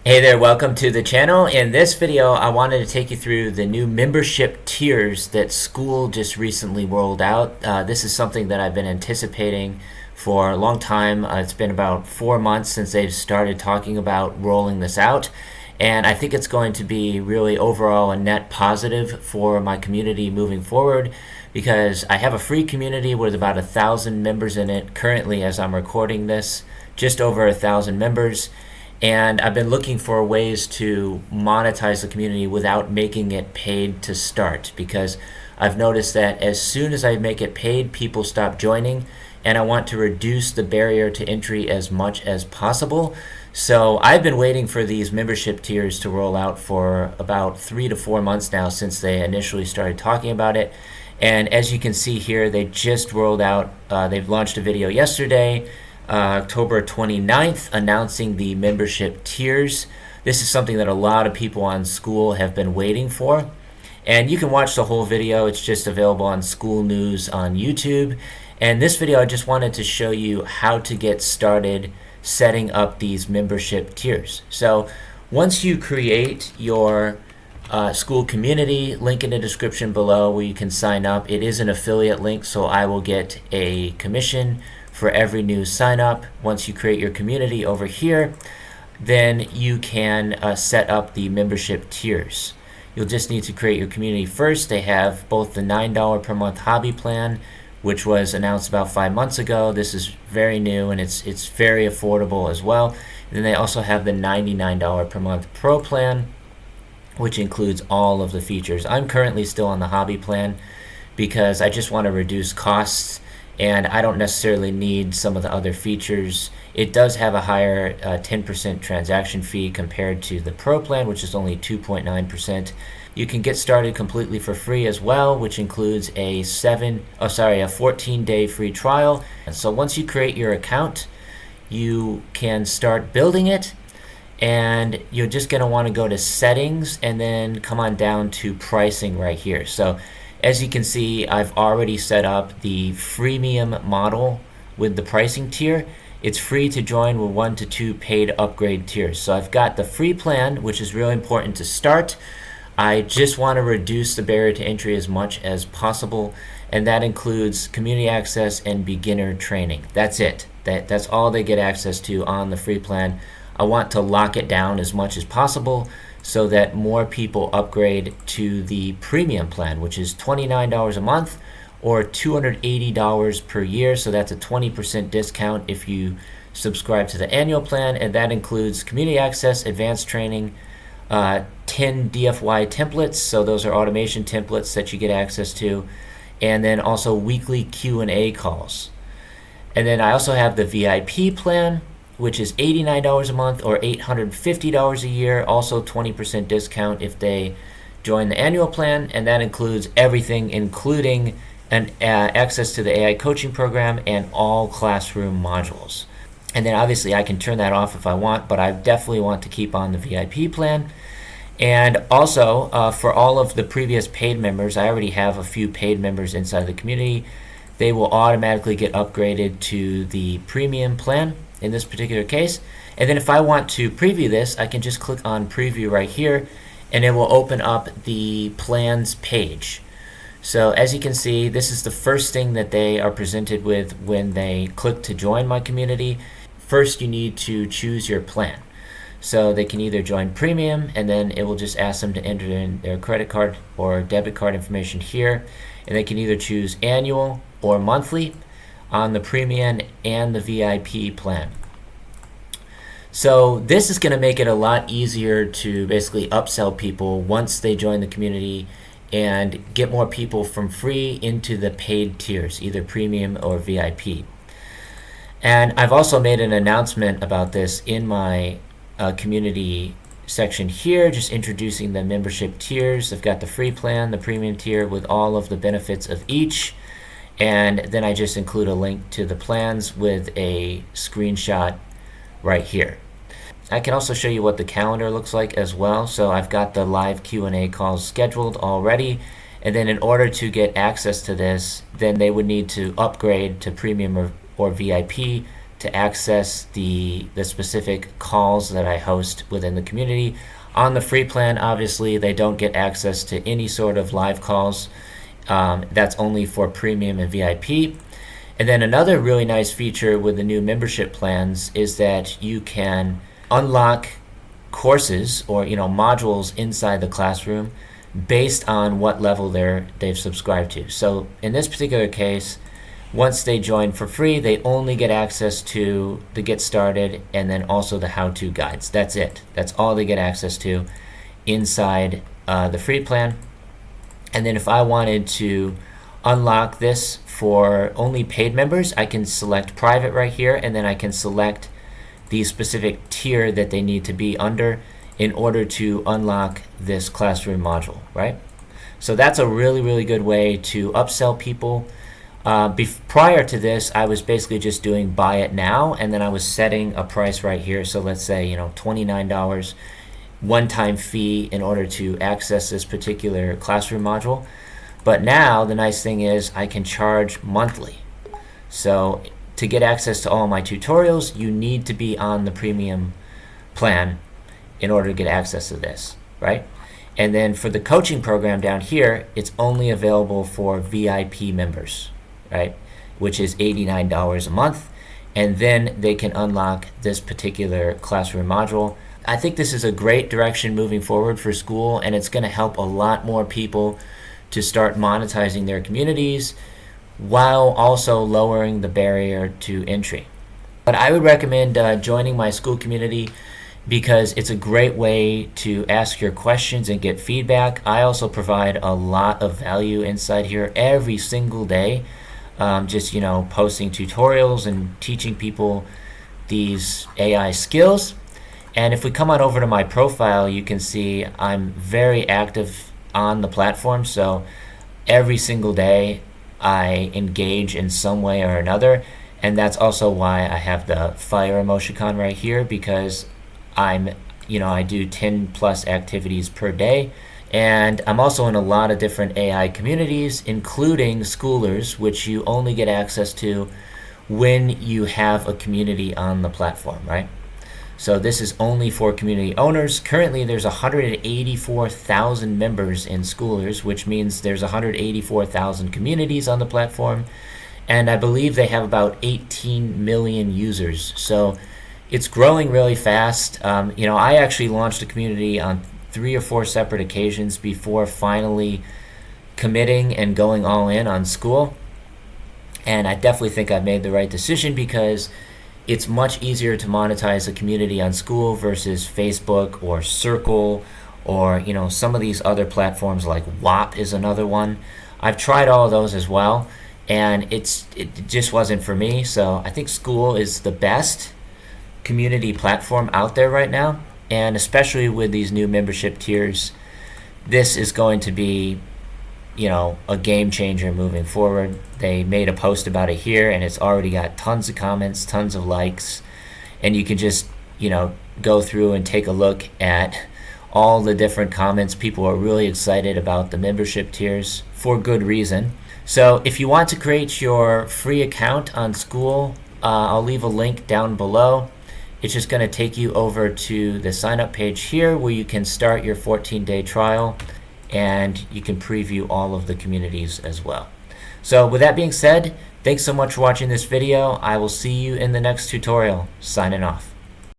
Hey there, welcome to the channel. In this video, I wanted to take you through the new membership tiers that Skool just recently rolled out. This is something that I've been anticipating for a long time. It's been about 4 months since they've started talking about rolling this out. And I think it's going to be really overall a net positive for my community moving forward because I have a free community with about 1,000 members in it currently as I'm recording this, just over 1,000 members. And I've been looking for ways to monetize the community without making it paid to start, because I've noticed that as soon as I make it paid, people stop joining, and I want to reduce the barrier to entry as much as possible. So I've been waiting for these membership tiers to roll out for about 3 to 4 months now since they initially started talking about it. And as you can see here, they just rolled out, they've launched a video yesterday, October 29th, announcing the membership tiers. This is something that a lot of people on Skool have been waiting for. And you can watch the whole video. It's just available on Skool News on YouTube. And this video, I just wanted to show you how to get started setting up these membership tiers. So once you create your Skool community, link in the description below where you can sign up. It is an affiliate link, so I will get a commission for every new sign up. Once you create your community over here, then you can set up the membership tiers. You'll just need to create your community first. They have both the $9 per month hobby plan, which was announced about 5 months ago. This is very new and it's very affordable as well. And then they also have the $99 per month pro plan, which includes all of the features. I'm currently still on the hobby plan because I just want to reduce costs, and I don't necessarily need some of the other features. It does have a higher 10% transaction fee compared to the Pro plan, which is only 2.9%. You can get started completely for free as well, which includes a 14-day free trial. And so once you create your account, you can start building it, and you're just going to want to go to settings and then come on down to pricing right here. So as you can see, I've already set up the freemium model with the pricing tier. It's free to join with 1 to 2 paid upgrade tiers. So I've got the free plan, which is really important to start. I just want to reduce the barrier to entry as much as possible, and that includes community access and beginner training. That's it. That's all they get access to on the free plan. I want to lock it down as much as possible so that more people upgrade to the premium plan, which is $29 a month or $280 per year. So that's a 20% discount if you subscribe to the annual plan, and that includes community access, advanced training, 10 DFY templates, so those are automation templates that you get access to, and then also weekly Q&A calls. And then I also have the VIP plan, which is $89 a month or $850 a year, also 20% discount if they join the annual plan, and that includes everything, including access to the AI coaching program and all classroom modules. And then obviously I can turn that off if I want, but I definitely want to keep on the VIP plan. And also for all of the previous paid members, I already have a few paid members inside the community. They will automatically get upgraded to the premium plan in this particular case. And then if I want to preview this, I can just click on preview right here, and it will open up the plans page. So as you can see, this is the first thing that they are presented with when they click to join my community. First, you need to choose your plan. So they can either join premium, and then it will just ask them to enter in their credit card or debit card information here. And they can either choose annual or monthly on the premium and the VIP plan. So this is going to make it a lot easier to basically upsell people once they join the community and get more people from free into the paid tiers, either premium or VIP. And I've also made an announcement about this in my community section here, just introducing the membership tiers. I've got the free plan, the premium tier with all of the benefits of each, and then I just include a link to the plans with a screenshot right here. I can also show you what the calendar looks like as well. So I've got the live Q&A calls scheduled already, and then in order to get access to this, then they would need to upgrade to premium or VIP to access the specific calls that I host within the community. On the free plan, obviously, they don't get access to any sort of live calls. That's only for premium and VIP. And then another really nice feature with the new membership plans is that you can unlock courses or modules inside the classroom based on what level they've subscribed to. So in this particular case, once they join for free, they only get access to the Get Started and then also the how-to guides. That's it. That's all they get access to inside the free plan. And then if I wanted to unlock this for only paid members, I can select private right here, and then I can select the specific tier that they need to be under in order to unlock this classroom module, right? So that's a really, really good way to upsell people. Prior to this, I was basically just doing buy it now, and then I was setting a price right here. So let's say, $29 one-time fee in order to access this particular classroom module. But now the nice thing is I can charge monthly. So to get access to all my tutorials, you need to be on the premium plan in order to get access to this, right? And then for the coaching program down here, it's only available for VIP members, right? Which is $89 a month. And then they can unlock this particular classroom module. I think this is a great direction moving forward for Skool, and it's going to help a lot more people to start monetizing their communities while also lowering the barrier to entry. But I would recommend joining my Skool community because it's a great way to ask your questions and get feedback. I also provide a lot of value inside here every single day, just posting tutorials and teaching people these AI skills. And if we come on over to my profile, you can see I'm very active on the platform. So every single day I engage in some way or another, and that's also why I have the fire emoticon right here, because I do 10 plus activities per day, and I'm also in a lot of different AI communities, including Skoolers, which you only get access to when you have a community on the platform, right? So this is only for community owners. Currently, there's 184,000 members in Skoolers, which means there's 184,000 communities on the platform. And I believe they have about 18 million users. So it's growing really fast. I actually launched a community on 3 or 4 separate occasions before finally committing and going all in on Skool. And I definitely think I've made the right decision because it's much easier to monetize a community on Skool versus Facebook or Circle or some of these other platforms like WAP is another one. I've tried all of those as well, and it just wasn't for me. So I think Skool is the best community platform out there right now, and especially with these new membership tiers, this is going to be a game changer moving forward. They made a post about it here, and it's already got tons of comments, tons of likes, and you can just go through and take a look at all the different comments. People are really excited about the membership tiers for good reason. So if you want to create your free account on Skool, I'll leave a link down below. It's just going to take you over to the sign up page here where you can start your 14-day trial, and you can preview all of the communities as well. So with that being said, thanks so much for watching this video. I will see you in the next tutorial. Signing off.